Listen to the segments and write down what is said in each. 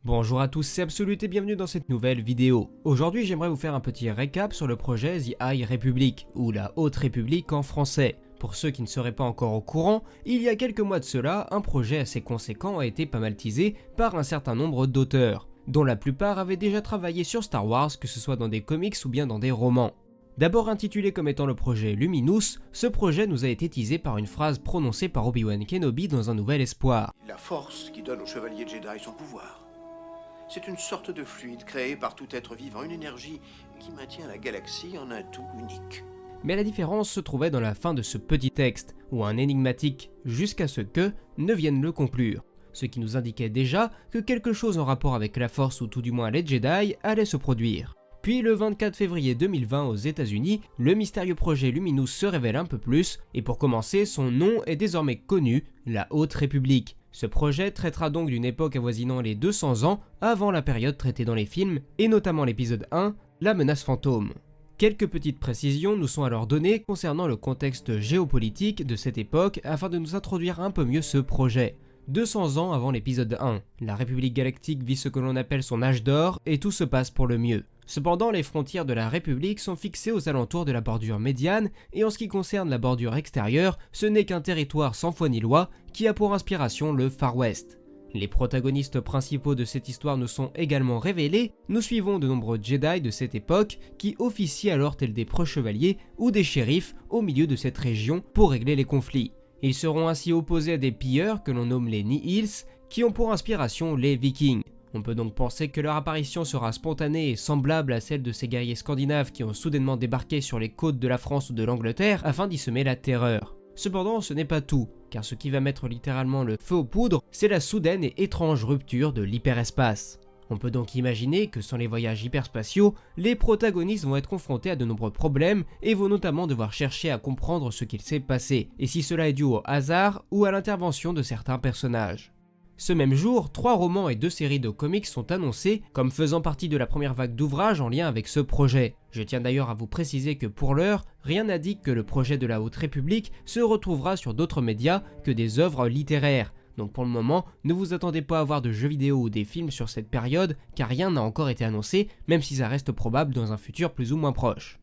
Bonjour à tous, c'est Absolute et bienvenue dans cette nouvelle vidéo. Aujourd'hui j'aimerais vous faire un petit récap sur le projet The High Republic, ou la Haute République en français. Pour ceux qui ne seraient pas encore au courant, il y a quelques mois de cela, un projet assez conséquent a été pas mal teasé par un certain nombre d'auteurs, dont la plupart avaient déjà travaillé sur Star Wars, que ce soit dans des comics ou bien dans des romans. D'abord intitulé comme étant le projet Luminous, ce projet nous a été teasé par une phrase prononcée par Obi-Wan Kenobi dans Un Nouvel Espoir. La force qui donne aux chevaliers Jedi son pouvoir. C'est une sorte de fluide créé par tout être vivant, une énergie qui maintient la galaxie en un tout unique. Mais la différence se trouvait dans la fin de ce petit texte, ou un énigmatique, jusqu'à ce que ne vienne le conclure. Ce qui nous indiquait déjà que quelque chose en rapport avec la Force ou tout du moins les Jedi allait se produire. Puis le 24 février 2020 aux États-Unis, le mystérieux projet Luminous se révèle un peu plus, et pour commencer, son nom est désormais connu, la Haute République. Ce projet traitera donc d'une époque avoisinant les 200 ans avant la période traitée dans les films, et notamment l'épisode 1, la menace fantôme. Quelques petites précisions nous sont alors données concernant le contexte géopolitique de cette époque afin de nous introduire un peu mieux ce projet. 200 ans avant l'épisode 1, la République Galactique vit ce que l'on appelle son âge d'or et tout se passe pour le mieux. Cependant, les frontières de la République sont fixées aux alentours de la bordure médiane et en ce qui concerne la bordure extérieure, ce n'est qu'un territoire sans foi ni loi qui a pour inspiration le Far West. Les protagonistes principaux de cette histoire nous sont également révélés, nous suivons de nombreux Jedi de cette époque qui officient alors tels des preux-chevaliers ou des shérifs au milieu de cette région pour régler les conflits. Ils seront ainsi opposés à des pilleurs que l'on nomme les Nihils qui ont pour inspiration les Vikings. On peut donc penser que leur apparition sera spontanée et semblable à celle de ces guerriers scandinaves qui ont soudainement débarqué sur les côtes de la France ou de l'Angleterre afin d'y semer la terreur. Cependant, ce n'est pas tout, car ce qui va mettre littéralement le feu aux poudres, c'est la soudaine et étrange rupture de l'hyperespace. On peut donc imaginer que sans les voyages hyperspatiaux, les protagonistes vont être confrontés à de nombreux problèmes et vont notamment devoir chercher à comprendre ce qu'il s'est passé, et si cela est dû au hasard ou à l'intervention de certains personnages. Ce même jour, 3 romans et 2 séries de comics sont annoncés comme faisant partie de la première vague d'ouvrages en lien avec ce projet. Je tiens d'ailleurs à vous préciser que pour l'heure, rien n'indique que le projet de la Haute République se retrouvera sur d'autres médias que des œuvres littéraires. Donc pour le moment, ne vous attendez pas à voir de jeux vidéo ou des films sur cette période, car rien n'a encore été annoncé, même si ça reste probable dans un futur plus ou moins proche.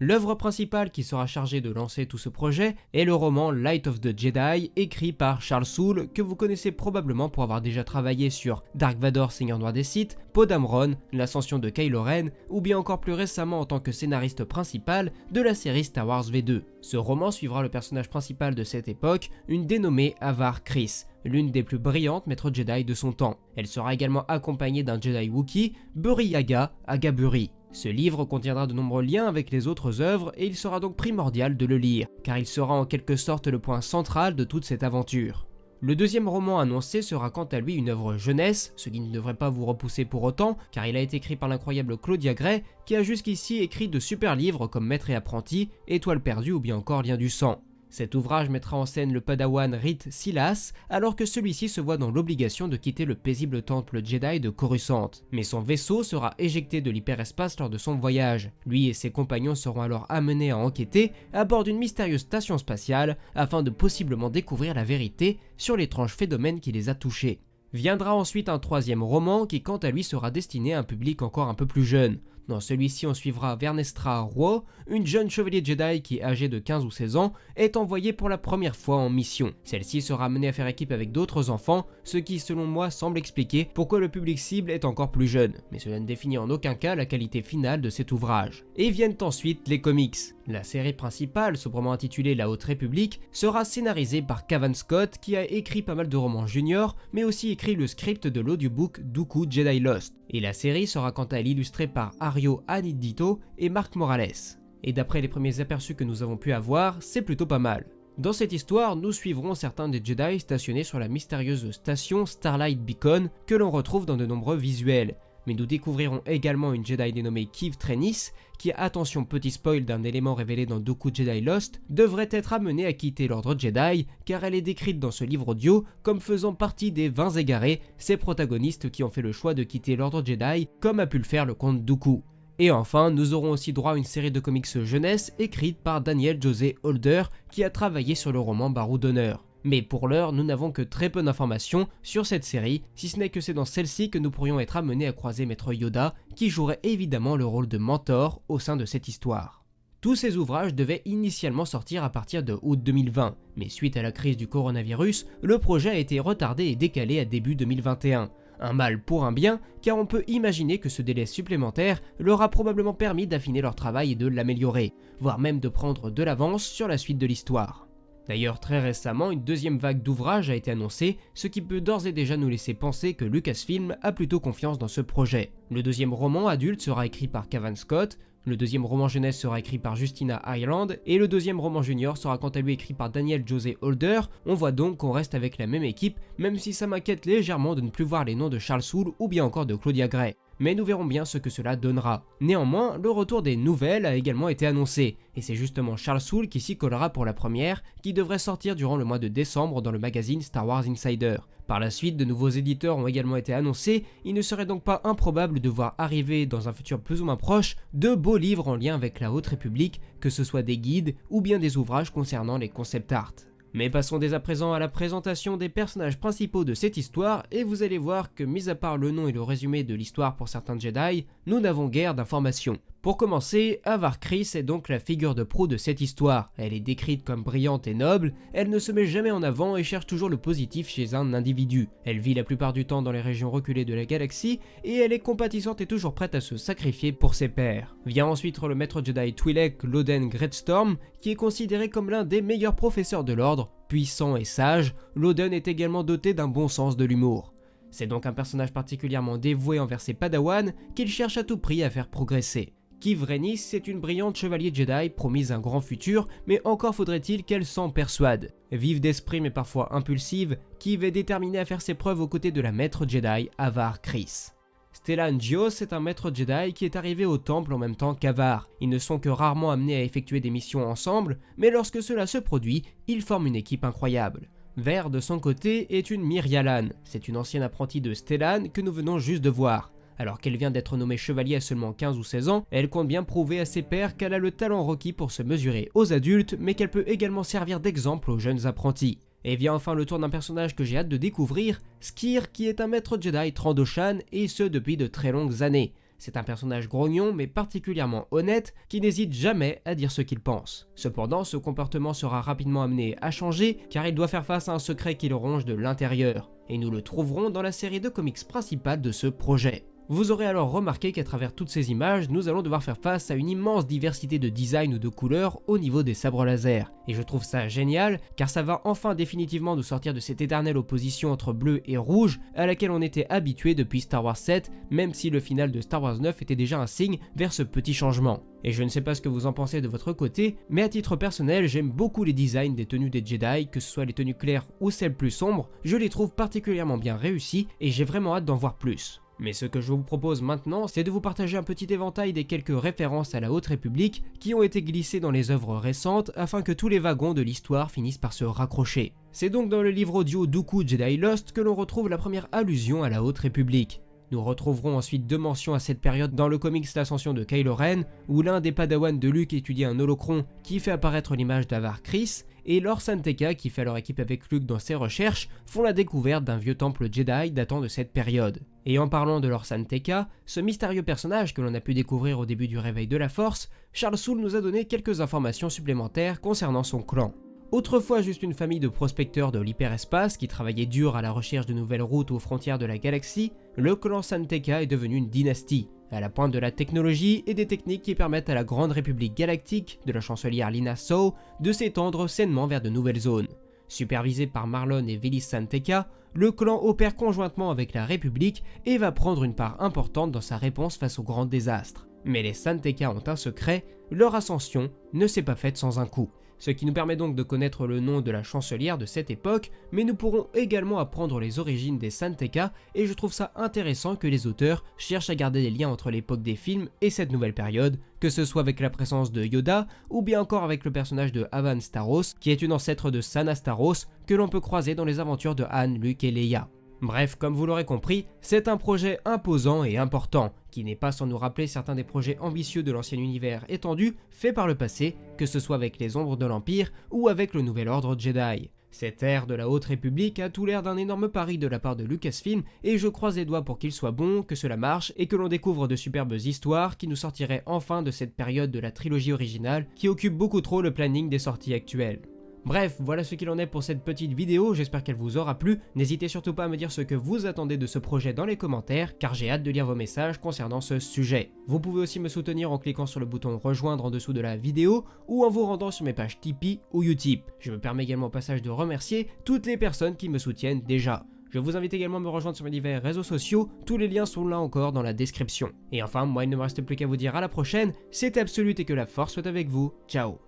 L'œuvre principale qui sera chargée de lancer tout ce projet est le roman Light of the Jedi, écrit par Charles Soule, que vous connaissez probablement pour avoir déjà travaillé sur Dark Vador, Seigneur Noir des Sith, Poe Dameron, l'ascension de Kylo Ren, ou bien encore plus récemment en tant que scénariste principal de la série Star Wars V2. Ce roman suivra le personnage principal de cette époque, une dénommée Avar Kriss, l'une des plus brillantes maîtres Jedi de son temps. Elle sera également accompagnée d'un Jedi Wookiee, Burry Yaga Agaburi. Ce livre contiendra de nombreux liens avec les autres œuvres et il sera donc primordial de le lire, car il sera en quelque sorte le point central de toute cette aventure. Le deuxième roman annoncé sera quant à lui une œuvre jeunesse, ce qui ne devrait pas vous repousser pour autant, car il a été écrit par l'incroyable Claudia Gray, qui a jusqu'ici écrit de super livres comme Maître et Apprenti, Étoile perdue ou bien encore Lien du sang. Cet ouvrage mettra en scène le padawan Rite Silas, alors que celui-ci se voit dans l'obligation de quitter le paisible temple Jedi de Coruscant. Mais son vaisseau sera éjecté de l'hyperespace lors de son voyage. Lui et ses compagnons seront alors amenés à enquêter à bord d'une mystérieuse station spatiale afin de possiblement découvrir la vérité sur l'étrange phénomène qui les a touchés. Viendra ensuite un troisième roman qui quant à lui sera destiné à un public encore un peu plus jeune. Dans celui-ci, on suivra Vernestra Rwoh, une jeune chevalier Jedi qui, âgée de 15 ou 16 ans, est envoyée pour la première fois en mission. Celle-ci sera amenée à faire équipe avec d'autres enfants, ce qui, selon moi, semble expliquer pourquoi le public cible est encore plus jeune, mais cela ne définit en aucun cas la qualité finale de cet ouvrage. Et viennent ensuite les comics. La série principale, sobrement intitulée La Haute République, sera scénarisée par Cavan Scott, qui a écrit pas mal de romans juniors, mais aussi écrit le script de l'audiobook Dooku Jedi Lost. Et la série sera quant à elle illustrée par Ario Anindito et Marc Morales. Et d'après les premiers aperçus que nous avons pu avoir, c'est plutôt pas mal. Dans cette histoire, nous suivrons certains des Jedi stationnés sur la mystérieuse station Starlight Beacon que l'on retrouve dans de nombreux visuels. Mais nous découvrirons également une Jedi dénommée Keeve Trennis qui, attention petit spoil d'un élément révélé dans Dooku Jedi Lost, devrait être amenée à quitter l'ordre Jedi car elle est décrite dans ce livre audio comme faisant partie des 20 égarés, ces protagonistes qui ont fait le choix de quitter l'ordre Jedi comme a pu le faire le comte Dooku. Et enfin, nous aurons aussi droit à une série de comics jeunesse écrite par Daniel José Holder qui a travaillé sur le roman Barreau d'honneur. Mais pour l'heure, nous n'avons que très peu d'informations sur cette série, si ce n'est que c'est dans celle-ci que nous pourrions être amenés à croiser Maître Yoda, qui jouerait évidemment le rôle de mentor au sein de cette histoire. Tous ces ouvrages devaient initialement sortir à partir de août 2020, mais suite à la crise du coronavirus, le projet a été retardé et décalé à début 2021. Un mal pour un bien, car on peut imaginer que ce délai supplémentaire leur a probablement permis d'affiner leur travail et de l'améliorer, voire même de prendre de l'avance sur la suite de l'histoire. D'ailleurs, très récemment, une deuxième vague d'ouvrages a été annoncée, ce qui peut d'ores et déjà nous laisser penser que Lucasfilm a plutôt confiance dans ce projet. Le deuxième roman adulte sera écrit par Cavan Scott, le deuxième roman jeunesse sera écrit par Justina Ireland, et le deuxième roman junior sera quant à lui écrit par Daniel José Holder. On voit donc qu'on reste avec la même équipe, même si ça m'inquiète légèrement de ne plus voir les noms de Charles Soule ou bien encore de Claudia Gray. Mais nous verrons bien ce que cela donnera. Néanmoins, le retour des nouvelles a également été annoncé, et c'est justement Charles Soule qui s'y collera pour la première, qui devrait sortir durant le mois de décembre dans le magazine Star Wars Insider. Par la suite, de nouveaux éditeurs ont également été annoncés, il ne serait donc pas improbable de voir arriver dans un futur plus ou moins proche de beaux livres en lien avec la Haute République, que ce soit des guides ou bien des ouvrages concernant les concept art. Mais passons dès à présent à la présentation des personnages principaux de cette histoire, et vous allez voir que mis à part le nom et le résumé de l'histoire pour certains Jedi, nous n'avons guère d'informations. Pour commencer, Avar Kriss est donc la figure de proue de cette histoire. Elle est décrite comme brillante et noble, elle ne se met jamais en avant et cherche toujours le positif chez un individu. Elle vit la plupart du temps dans les régions reculées de la galaxie, et elle est compatissante et toujours prête à se sacrifier pour ses pairs. Vient ensuite le maître Jedi Twi'lek Loden Greatstorm, qui est considéré comme l'un des meilleurs professeurs de l'ordre, puissant et sage. Loden est également doté d'un bon sens de l'humour. C'est donc un personnage particulièrement dévoué envers ses padawans qu'il cherche à tout prix à faire progresser. Kyv Reynis est une brillante chevalier Jedi promise un grand futur, mais encore faudrait-il qu'elle s'en persuade. Vive d'esprit mais parfois impulsive, Kyv est déterminée à faire ses preuves aux côtés de la maître Jedi Avar Kriss. Stellan Gios est un maître Jedi qui est arrivé au temple en même temps qu'Avar. Ils ne sont que rarement amenés à effectuer des missions ensemble, mais lorsque cela se produit, ils forment une équipe incroyable. Ver de son côté est une Mirialan, c'est une ancienne apprentie de Stellan que nous venons juste de voir. Alors qu'elle vient d'être nommée chevalier à seulement 15 ou 16 ans, elle compte bien prouver à ses pairs qu'elle a le talent requis pour se mesurer aux adultes, mais qu'elle peut également servir d'exemple aux jeunes apprentis. Et vient enfin le tour d'un personnage que j'ai hâte de découvrir, Skir, qui est un maître Jedi Trandoshan, et ce depuis de très longues années. C'est un personnage grognon mais particulièrement honnête, qui n'hésite jamais à dire ce qu'il pense. Cependant, ce comportement sera rapidement amené à changer, car il doit faire face à un secret qui le ronge de l'intérieur. Et nous le trouverons dans la série de comics principale de ce projet. Vous aurez alors remarqué qu'à travers toutes ces images, nous allons devoir faire face à une immense diversité de designs ou de couleurs au niveau des sabres laser. Et je trouve ça génial, car ça va enfin définitivement nous sortir de cette éternelle opposition entre bleu et rouge à laquelle on était habitué depuis Star Wars 7, même si le final de Star Wars 9 était déjà un signe vers ce petit changement. Et je ne sais pas ce que vous en pensez de votre côté, mais à titre personnel, j'aime beaucoup les designs des tenues des Jedi, que ce soit les tenues claires ou celles plus sombres, je les trouve particulièrement bien réussies et j'ai vraiment hâte d'en voir plus. Mais ce que je vous propose maintenant, c'est de vous partager un petit éventail des quelques références à la Haute République qui ont été glissées dans les œuvres récentes afin que tous les wagons de l'histoire finissent par se raccrocher. C'est donc dans le livre audio Dooku Jedi Lost que l'on retrouve la première allusion à la Haute République. Nous retrouverons ensuite deux mentions à cette période dans le comics L'Ascension de Kylo Ren, où l'un des padawans de Luke étudie un holocron qui fait apparaître l'image d'Avar Kriss, et Lor San Tekka, qui fait leur équipe avec Luke dans ses recherches, font la découverte d'un vieux temple Jedi datant de cette période. Et en parlant de Lor San Tekka, ce mystérieux personnage que l'on a pu découvrir au début du réveil de la Force, Charles Soule nous a donné quelques informations supplémentaires concernant son clan. Autrefois juste une famille de prospecteurs de l'hyperespace qui travaillaient dur à la recherche de nouvelles routes aux frontières de la galaxie, le clan San Tekka est devenu une dynastie, à la pointe de la technologie et des techniques qui permettent à la Grande République Galactique de la chancelière Lina Soh de s'étendre sainement vers de nouvelles zones. Supervisé par Marlon et Velis San Tekka, le clan opère conjointement avec la République et va prendre une part importante dans sa réponse face aux grands désastres. Mais les San Tekka ont un secret, leur ascension ne s'est pas faite sans un coup. Ce qui nous permet donc de connaître le nom de la chancelière de cette époque, mais nous pourrons également apprendre les origines des San Tekka, et je trouve ça intéressant que les auteurs cherchent à garder des liens entre l'époque des films et cette nouvelle période, que ce soit avec la présence de Yoda, ou bien encore avec le personnage de Avan Staros, qui est une ancêtre de Sana Staros, que l'on peut croiser dans les aventures de Han, Luke et Leia. Bref, comme vous l'aurez compris, c'est un projet imposant et important, qui n'est pas sans nous rappeler certains des projets ambitieux de l'ancien univers étendu fait par le passé, que ce soit avec les ombres de l'Empire ou avec le nouvel ordre Jedi. Cette ère de la Haute République a tout l'air d'un énorme pari de la part de Lucasfilm et je croise les doigts pour qu'il soit bon, que cela marche et que l'on découvre de superbes histoires qui nous sortiraient enfin de cette période de la trilogie originale qui occupe beaucoup trop le planning des sorties actuelles. Bref, voilà ce qu'il en est pour cette petite vidéo, j'espère qu'elle vous aura plu. N'hésitez surtout pas à me dire ce que vous attendez de ce projet dans les commentaires, car j'ai hâte de lire vos messages concernant ce sujet. Vous pouvez aussi me soutenir en cliquant sur le bouton rejoindre en dessous de la vidéo, ou en vous rendant sur mes pages Tipeee ou Utip. Je me permets également au passage de remercier toutes les personnes qui me soutiennent déjà. Je vous invite également à me rejoindre sur mes divers réseaux sociaux, tous les liens sont là encore dans la description. Et enfin, moi il ne me reste plus qu'à vous dire à la prochaine, c'était Absolute et que la force soit avec vous, ciao.